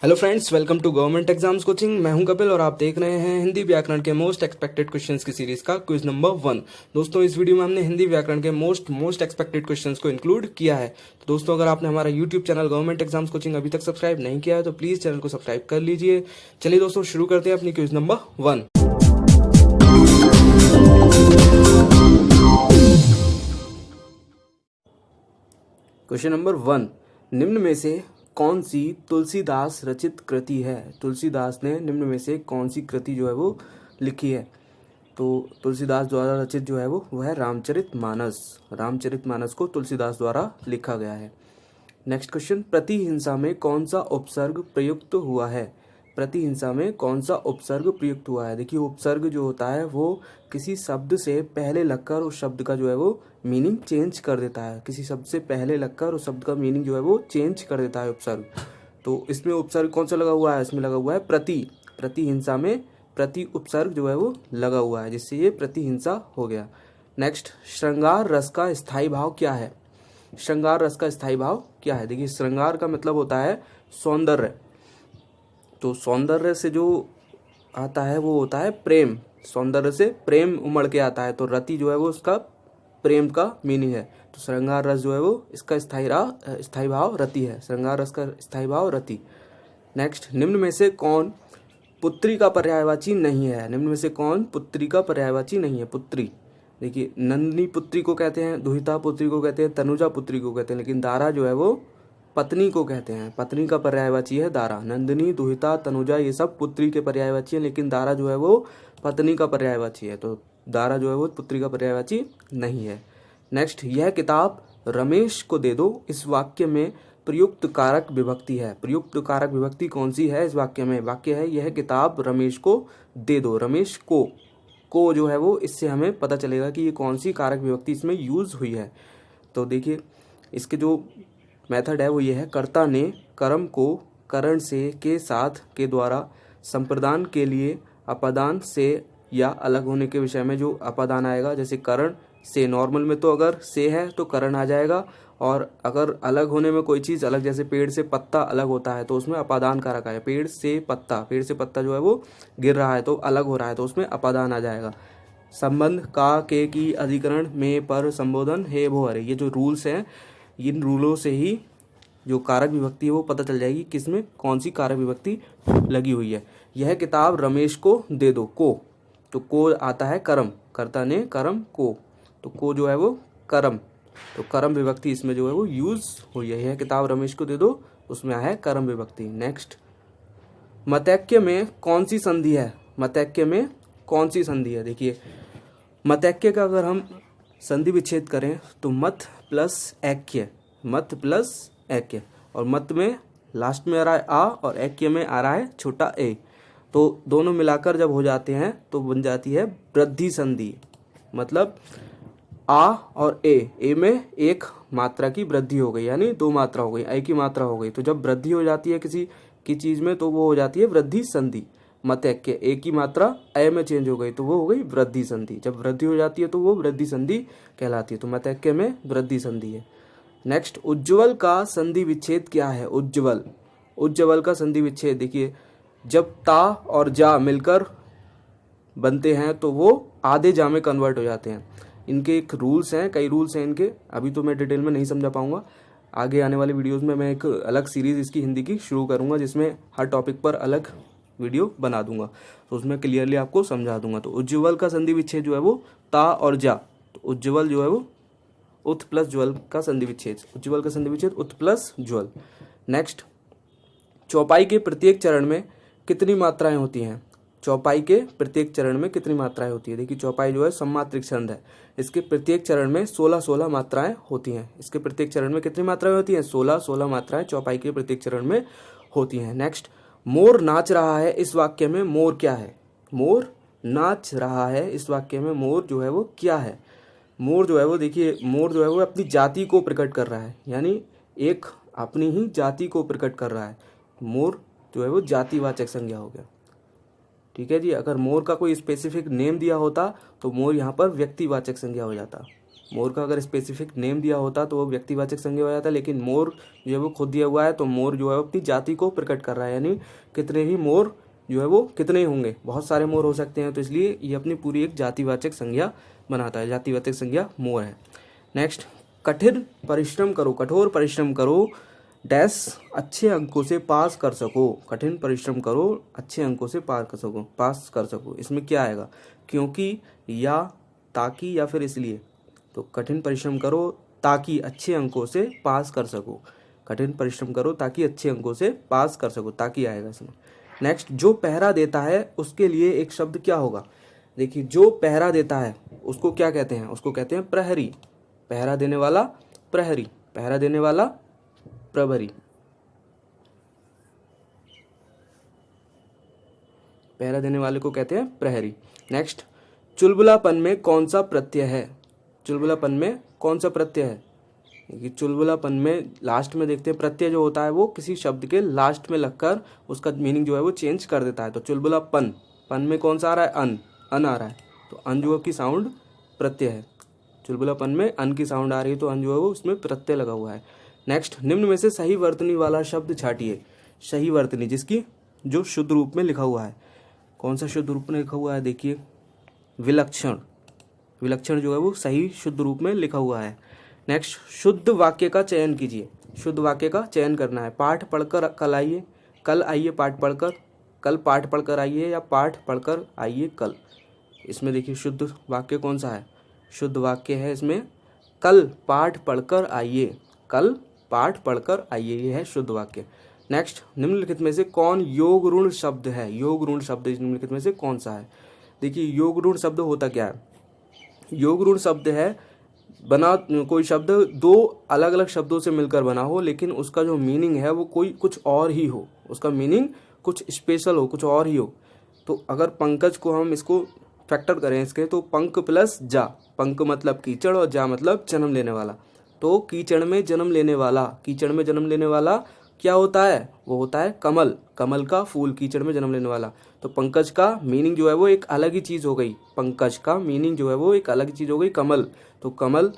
Hello friends, welcome to government exams coaching. मैं हूं कपिल और आप देख रहे हैं हिंदी व्याकरण के मोस्ट एक्सपेक्टेड क्वेश्चंस की सीरीज का क्विज नंबर 1। दोस्तों, इस वीडियो में हमने हिंदी व्याकरण के मोस्ट एक्सपेक्टेड क्वेश्चंस को इंक्लूड किया है। तो दोस्तों, अगर आपने हमारा YouTube channel government exams coaching अभी तक सब्सक्राइब नहीं किया है तो प्लीज चैनल को सब्सक्राइब कर लीजिए। चलिए दोस्तों, शुरू करते हैं अपनी क्विज नंबर 1। क्वेश्चन नंबर 1, निम्न में से कौन सी तुलसीदास रचित कृति है? तुलसीदास ने निम्न में से कौन सी कृति जो है वो लिखी है? तो तुलसीदास द्वारा रचित जो है वो है रामचरितमानस। रामचरितमानस को तुलसीदास द्वारा लिखा गया है। नेक्स्ट क्वेश्चन, प्रतिहिंसा में कौन सा उपसर्ग प्रयुक्त हुआ है? प्रतिहिंसा में कौन सा उपसर्ग प्रयुक्त हुआ है? देखिए, उपसर्ग जो होता है वो किसी शब्द से पहले लगकर उस शब्द का जो है वो मीनिंग चेंज कर देता है। किसी शब्द से पहले लगकर उस शब्द का मीनिंग जो है वो चेंज कर देता है उपसर्ग। तो इसमें उपसर्ग कौन सा लगा हुआ है? इसमें लगा हुआ है प्रति। प्रतिहिंसा में प्रति उपसर्ग जो है वो लगा हुआ है, जिससे ये प्रतिहिंसा हो गया। नेक्स्ट, श्रृंगार रस का स्थायी भाव क्या है? श्रृंगार रस का स्थायी भाव क्या है? देखिए, श्रृंगार का मतलब होता है सौंदर्य। तो सौंदर्य से जो आता है वो होता है प्रेम। सौंदर्य से प्रेम उमड़ के आता है, तो रति जो है वो उसका प्रेम का मीनिंग है। तो श्रृंगार रस जो है वो इसका स्थायी भाव रति है। श्रृंगार रस का स्थायी भाव रति। नेक्स्ट, निम्न में से कौन पुत्री का पर्यायवाची नहीं है? निम्न में से कौन पुत्री का पर्यायवाची नहीं है? पुत्री, देखिए, नंदिनी पुत्री को कहते हैं, दुहिता पुत्री को कहते हैं, तनुजा पुत्री को कहते हैं, लेकिन दारा जो है वो पत्नी को कहते हैं। पत्नी का पर्यायवाची है दारा। नंदिनी, दुहिता, तनुजा ये सब पुत्री के पर्यायवाची है, लेकिन दारा जो है वो पत्नी का पर्यायवाची है। तो दारा जो है वो पुत्री का पर्यायवाची नहीं है। नेक्स्ट, यह किताब रमेश को दे दो, इस वाक्य में प्रयुक्त कारक विभक्ति है। प्रयुक्त कारक विभक्ति कौन सी है इस वाक्य में? वाक्य है यह किताब रमेश को दे दो। रमेश को जो है वो, इससे हमें पता चलेगा कि ये कौन सी कारक विभक्ति इसमें यूज हुई है। तो देखिए, इसके जो मेथड है वो ये है, कर्ता ने कर्म को करण से के साथ के द्वारा संप्रदान के लिए अपादान से या अलग होने के विषय में जो अपादान आएगा, जैसे करण से, नॉर्मल में तो अगर से है तो करण आ जाएगा, और अगर अलग होने में कोई चीज अलग, जैसे पेड़ से पत्ता अलग होता है तो उसमें अपादान कारक आएगा। पेड़ से पत्ता जो है वो गिर रहा है तो अलग हो रहा है, तो उसमें अपादान आ जाएगा। संबंध का के की अधिकरण में पर संबोधन हे भो हरे, ये जो रूल्स हैं, इन रूलों से ही जो कारक विभक्ति है वो पता चल जाएगी किसमें कौन सी कारक विभक्ति लगी हुई है। यह किताब रमेश को दे दो, तो को आता है कर्म, कर्ता ने कर्म को, तो को जो है वो कर्म, तो कर्म विभक्ति इसमें जो है वो यूज हुई है। यह किताब रमेश को दे दो, उसमें आया है कर्म विभक्ति। नेक्स्ट, मतैक्य में कौन सी संधि है? मतैक्य में कौन सी संधि है? देखिए, मतैक्य का अगर हम संधि विच्छेद करें तो मत प्लस ऐक्य, मत प्लस ऐक्य, और मत में लास्ट में आ रहा है आ और ऐक्य में आ रहा है छोटा ए, तो दोनों मिलाकर जब हो जाते हैं तो बन जाती है वृद्धि संधि। मतलब आ और ए में एक मात्रा की वृद्धि हो गई, यानी दो मात्रा हो गई, ए की मात्रा हो गई। तो जब वृद्धि हो जाती है किसी की चीज में तो वो हो जाती है वृद्धि संधि। मतैक्य, ए की मात्रा ए में चेंज हो गई तो वो हो गई वृद्धि संधि। जब वृद्धि हो जाती है तो वो वृद्धि संधि कहलाती है। तो मतैक्य में वृद्धि संधि है। नेक्स्ट, उज्ज्वल का संधि विच्छेद क्या है? उज्ज्वल का संधि विच्छेद, देखिए, जब ता और जा मिलकर बनते हैं तो वो आधे जा में कन्वर्ट हो जाते हैं। इनके एक रूल्स हैं, कई रूल्स हैं इनके, अभी तो मैं डिटेल में नहीं समझा पाऊंगा। आगे आने वाले वीडियोस में मैं एक अलग सीरीज इसकी हिंदी की शुरू करूंगा, जिसमें हर टॉपिक पर अलग वीडियो बना दूंगा, तो उसमें क्लियरली आपको समझा दूंगा। तो उज्ज्वल का संधि विच्छेद जो है वो ता और जा, तो उज्ज्वल जो है वो उत प्लस ज्वल का संधि विच्छेद, उज्ज्वल का संधि विच्छेद उत प्लस ज्वल। नेक्स्ट, चौपाई के प्रत्येक चरण में कितनी मात्राएं होती हैं? चौपाई के प्रत्येक चरण में कितनी मात्राएं होती है? देखिए, चौपाई जो है सम्मात्रिक छंद है, इसके प्रत्येक चरण में 16 मात्राएं होती हैं। इसके प्रत्येक चरण में कितनी मात्राएं होती हैं? 16 मात्राएं चौपाई के प्रत्येक चरण में होती हैं। नेक्स्ट, मोर नाच रहा है, इस वाक्य में मोर क्या है? मोर नाच रहा है, इस वाक्य में मोर जो है वो क्या है? मोर जो है वो, देखिए, मोर जो है वो अपनी जाति को प्रकट कर रहा है, यानी एक अपनी ही जाति को प्रकट कर रहा है। मोर जो है वो जातिवाचक संज्ञा हो गया। ठीक है जी, अगर मोर का कोई स्पेसिफिक नेम दिया होता तो मोर यहाँ पर व्यक्तिवाचक संज्ञा हो जाता। मोर का अगर स्पेसिफिक नेम दिया होता तो वो व्यक्तिवाचक संज्ञा हो जाता, लेकिन मोर जो है वो खुद दिया हुआ है, तो मोर जो है अपनी जाति को प्रकट कर रहा है, यानी कितने ही मोर जो है वो कितने ही होंगे, बहुत सारे मोर हो सकते हैं, तो इसलिए ये अपनी पूरी एक जातिवाचक संज्ञा बनाता है, जातिवाचक संज्ञा मोर है। नेक्स्ट, कठिन परिश्रम करो, कठोर परिश्रम करो डैश अच्छे अंकों से पास कर सको, कठिन परिश्रम करो अच्छे अंकों से पास कर सको। इसमें क्या आएगा, क्योंकि या ताकि या फिर इसलिए। तो कठिन परिश्रम करो ताकि अच्छे अंकों से पास कर सको, कठिन परिश्रम करो ताकि अच्छे अंकों से पास कर सको, ताकि आएगा इसमें। नेक्स्ट, जो पहरा देता है उसके लिए एक शब्द क्या होगा। देखिए, जो पहरा देता है उसको क्या कहते हैं, उसको कहते हैं प्रहरी, पहरा देने वाला प्रहरी, पहरा देने वाला प्रहरी, पहरा देने वाले को कहते हैं प्रहरी। नेक्स्ट, चुलबुलापन में कौन सा प्रत्यय है, चुलबुलापन में कौन सा प्रत्यय है। चुलबुलापन में लास्ट में देखते हैं, प्रत्यय जो होता है वो किसी शब्द के लास्ट में लगकर उसका मीनिंग जो है वो चेंज कर देता है। तो चुलबुलापन, पन में कौन सा आ रहा है, अन आ रहा है, तो अन जो की साउंड प्रत्यय है, चुलबुलापन में अन की साउंड आ रही है तो अन जो है वो उसमें प्रत्यय लगा हुआ है। नेक्स्ट, निम्न में से सही वर्तनी वाला शब्द छाटिए, सही वर्तनी जिसकी जो शुद्ध रूप में लिखा हुआ है, कौन सा शुद्ध रूप में लिखा हुआ है, देखिए विलक्षण, विलक्षण जो है वो सही शुद्ध रूप में लिखा हुआ है। नेक्स्ट, शुद्ध वाक्य का चयन कीजिए, शुद्ध वाक्य का चयन करना है, पाठ पढ़कर कल आइए, कल आइए पाठ पढ़कर, कल पाठ पढ़कर आइए या पाठ पढ़कर आइए कल। इसमें देखिए शुद्ध वाक्य कौन सा है, शुद्ध वाक्य है इसमें कल पाठ पढ़कर आइए, कल पाठ पढ़कर आइए, ये है शुद्ध वाक्य। नेक्स्ट, निम्नलिखित में से कौन योग ऋण शब्द है, योग ऋण शब्द निम्नलिखित में से कौन सा है। देखिए, योग ऋण शब्द होता क्या है, योग ऋण शब्द है बना कोई शब्द दो अलग अलग शब्दों से मिलकर बना हो, लेकिन उसका जो मीनिंग है वो कोई कुछ और ही हो, उसका मीनिंग कुछ स्पेशल हो, कुछ और ही हो। तो अगर पंकज को हम इसको फैक्टर करें इसके, तो पंक प्लस जा, पंक मतलब कीचड़ और जा मतलब जन्म लेने वाला, तो कीचड़ में जन्म लेने वाला, कीचड़ में जन्म लेने वाला क्या होता है, वो होता है कमल, कमल का फूल, कीचड़ में जन्म लेने वाला। तो पंकज का मीनिंग जो है वो एक अलग ही चीज हो गई, पंकज का मीनिंग जो है वो एक अलग ही चीज हो गई, कमल, तो कमल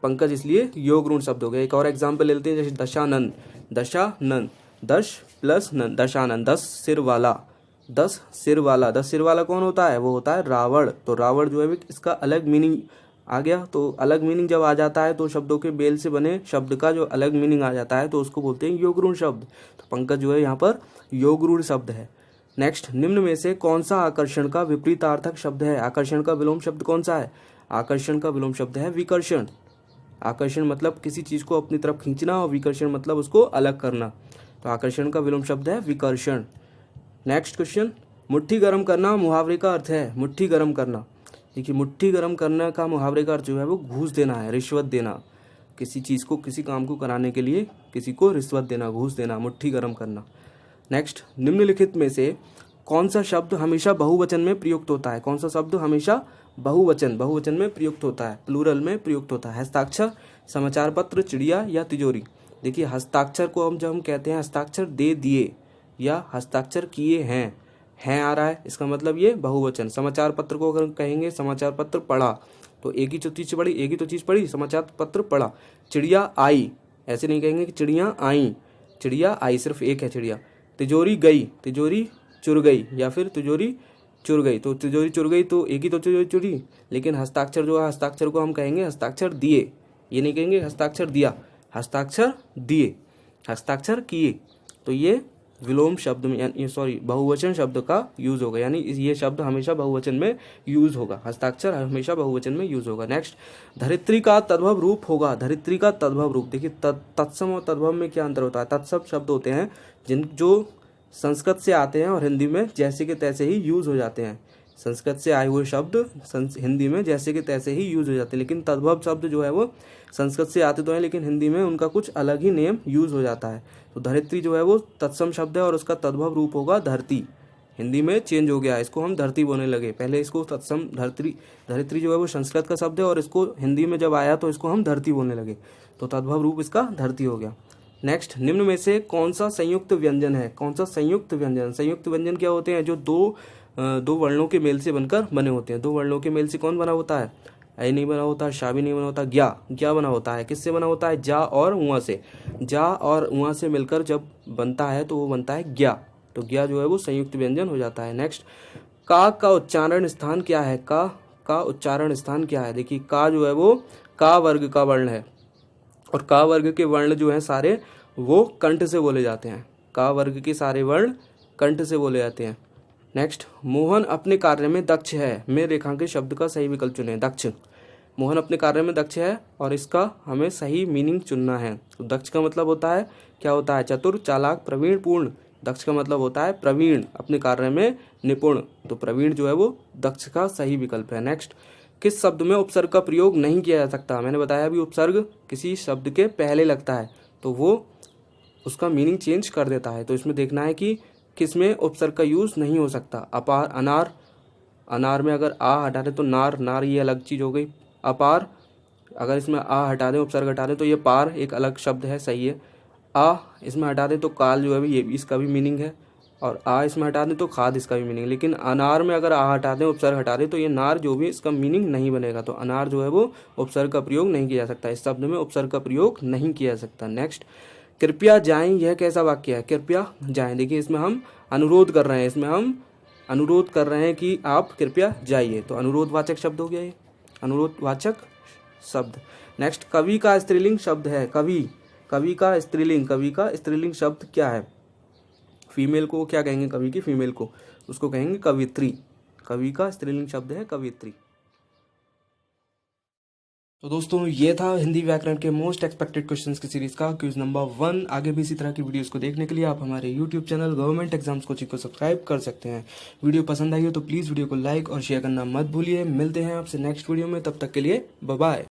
पंकज इसलिए योग ऋण शब्द हो गया। एक और एग्जाम्पल लेते हैं, जैसे दशानन, दशानन, दश प्लस नन, दशानन, 10 सिर वाला, 10 सिर वाला, 10 सिर वाला कौन होता है, वो होता है रावण। तो रावण जो है इसका अलग मीनिंग आ गया, तो अलग मीनिंग जब आ जाता है तो शब्दों के बेल से बने शब्द का जो अलग मीनिंग आ जाता है तो उसको बोलते हैं योग ऋण शब्द। तो पंकज जो है यहाँ पर योग ऋण शब्द है। नेक्स्ट, निम्न में से कौन सा आकर्षण का विपरीतार्थक शब्द है, आकर्षण का विलोम शब्द कौन सा है, आकर्षण का विलोम शब्द है विकर्षण। आकर्षण मतलब किसी चीज को अपनी तरफ खींचना और विकर्षण मतलब उसको अलग करना, तो आकर्षण का विलोम शब्द है विकर्षण। नेक्स्ट क्वेश्चन, मुट्ठी गर्म करना मुहावरे का अर्थ है, मुट्ठी गर्म करना। देखिए, मुट्ठी गर्म करने का मुहावरे का अर्थ जो है वो घूस देना है, रिश्वत देना, किसी चीज को किसी काम को कराने के लिए किसी को रिश्वत देना, घूस देना, मुट्ठी गर्म करना। नेक्स्ट, निम्नलिखित में से कौन सा शब्द हमेशा बहुवचन में प्रयुक्त होता है, कौन सा शब्द हमेशा बहुवचन में प्रयुक्त होता है, प्लूरल में प्रयुक्त होता है। हस्ताक्षर, समाचार पत्र, चिड़िया या तिजोरी। देखिए, हस्ताक्षर को हम जब हम कहते हैं हस्ताक्षर दे दिए या हस्ताक्षर किए हैं आ रहा है, इसका मतलब ये बहुवचन। समाचार पत्र को अगर कहेंगे समाचार पत्र पढ़ा, तो एक ही तो चीज पढ़ी, एक ही तो चीज पढ़ी, समाचार पत्र पढ़ा। चिड़िया आई, ऐसे नहीं कहेंगे कि चिड़िया आई, चिड़िया आई सिर्फ एक है चिड़िया। तिजोरी गई, तिजोरी चुर गई या फिर तिजोरी चुर गई, तो तिजोरी चुर गई तो एक ही तो तिजोरी चुरी। लेकिन हस्ताक्षर जो है, हस्ताक्षर को हम कहेंगे हस्ताक्षर दिए, ये नहीं कहेंगे हस्ताक्षर दिया, हस्ताक्षर दिए, हस्ताक्षर किए। तो ये विलोम शब्द में यानी बहुवचन शब्द का यूज होगा, यानी ये शब्द हमेशा बहुवचन में यूज होगा, हस्ताक्षर हमेशा बहुवचन में यूज होगा। नेक्स्ट, धरित्री का तद्भव रूप होगा, धरित्री का तद्भव रूप। देखिए, तत्सम और तद्भव में क्या अंतर होता है। तत्सम शब्द होते हैं जो संस्कृत से आते हैं और हिंदी में जैसे के तैसे ही यूज हो जाते हैं, संस्कृत से आए हुए शब्द हिंदी में जैसे के तैसे ही यूज हो जाते हैं। लेकिन तद्भव शब्द जो है वो संस्कृत से आते तो हैं लेकिन हिंदी में उनका कुछ अलग ही नेम यूज हो जाता है। तो धरित्री जो है वो तत्सम शब्द है और उसका तद्भव रूप होगा धरती। हिंदी में चेंज हो गया, इसको हम धरती बोलने लगे, पहले इसको तत्सम धरित्री जो है वो संस्कृत का शब्द है और इसको हिंदी में जब आया तो इसको हम धरती बोलने लगे, तो तद्भव रूप इसका धरती हो गया। नेक्स्ट, निम्न में से कौन सा संयुक्त व्यंजन है, कौन सा संयुक्त व्यंजन। संयुक्त व्यंजन क्या होते हैं, जो दो वर्णों के मेल से बनकर बने होते हैं। दो वर्णों के मेल से कौन बना होता है, ऐ नहीं बना होता, शा भी नहीं बना होता, ज्ञा बना होता है। किससे बना होता है? जा और उआ से। जा और उआ से मिलकर जब बनता है तो वो बनता है ज्ञा। तो ज्ञा जो है वो संयुक्त व्यंजन हो जाता है। नेक्स्ट, का उच्चारण स्थान क्या है? का उच्चारण स्थान क्या है? देखिए का जो है वो का वर्ग का वर्ण है, और का वर्ग के वर्ण जो हैं सारे वो कंठ से बोले जाते हैं। का वर्ग के सारे वर्ण कंठ से बोले जाते हैं। नेक्स्ट, मोहन अपने कार्य में दक्ष है, में रेखांकित शब्द का सही विकल्प चुने। दक्ष, मोहन अपने कार्य में दक्ष है और इसका हमें सही मीनिंग चुनना है। तो दक्ष का मतलब होता है, क्या होता है? चतुर, चालाक, प्रवीण, पूर्ण। दक्ष का मतलब होता है प्रवीण, अपने कार्य में निपुण। तो प्रवीण जो है वो दक्ष का सही विकल्प है। नेक्स्ट, किस शब्द में उपसर्ग का प्रयोग नहीं किया जा सकता? मैंने बताया अभी, उपसर्ग किसी शब्द के पहले लगता है तो वो उसका मीनिंग चेंज कर देता है। तो इसमें देखना है कि किस में उपसर्ग का यूज नहीं हो सकता। अपार, अनार, अनार में अगर आ हटा दें तो नार, नार ये अलग चीज हो गई। अपार, अगर इसमें आ हटा दें, उपसर्ग हटा दें तो ये पार एक अलग शब्द है, सही है। आ इसमें हटा दें तो काल जो है ये इसका भी मीनिंग है, और आ इसमें हटा दें तो खाद, इसका भी मीनिंग। लेकिन अनार में अगर आ हटा दें, उपसर्ग हटा दें तो ये नार जो भी इसका मीनिंग नहीं बनेगा। तो अनार जो है वो उपसर्ग का प्रयोग नहीं किया जा सकता, इस शब्द में उपसर्ग का प्रयोग नहीं किया जा सकता। नेक्स्ट, कृपया जाएं, यह कैसा वाक्य है? कृपया जाएं, देखिए इसमें हम अनुरोध कर रहे हैं, इसमें हम अनुरोध कर रहे हैं कि आप कृपया जाइए। तो अनुरोधवाचक शब्द हो गया ये, अनुरोधवाचक शब्द। नेक्स्ट, कवि का स्त्रीलिंग शब्द है। कवि, कवि का स्त्रीलिंग शब्द क्या है? फीमेल को क्या कहेंगे? कवि की फीमेल को, उसको कहेंगे कवित्री। कवि का स्त्रीलिंग शब्द है कवित्री। तो दोस्तों ये था हिंदी व्याकरण के मोस्ट एक्सपेक्टेड क्वेश्चंस की सीरीज का क्विज नंबर 1। आगे भी इसी तरह की वीडियोस को देखने के लिए आप हमारे YouTube channel government exams coaching को सब्सक्राइब कर सकते हैं। वीडियो पसंद आई हो तो प्लीज़ वीडियो को लाइक और शेयर करना मत भूलिए। मिलते हैं आपसे नेक्स्ट वीडियो में, तब तक के लिए बाय बाय।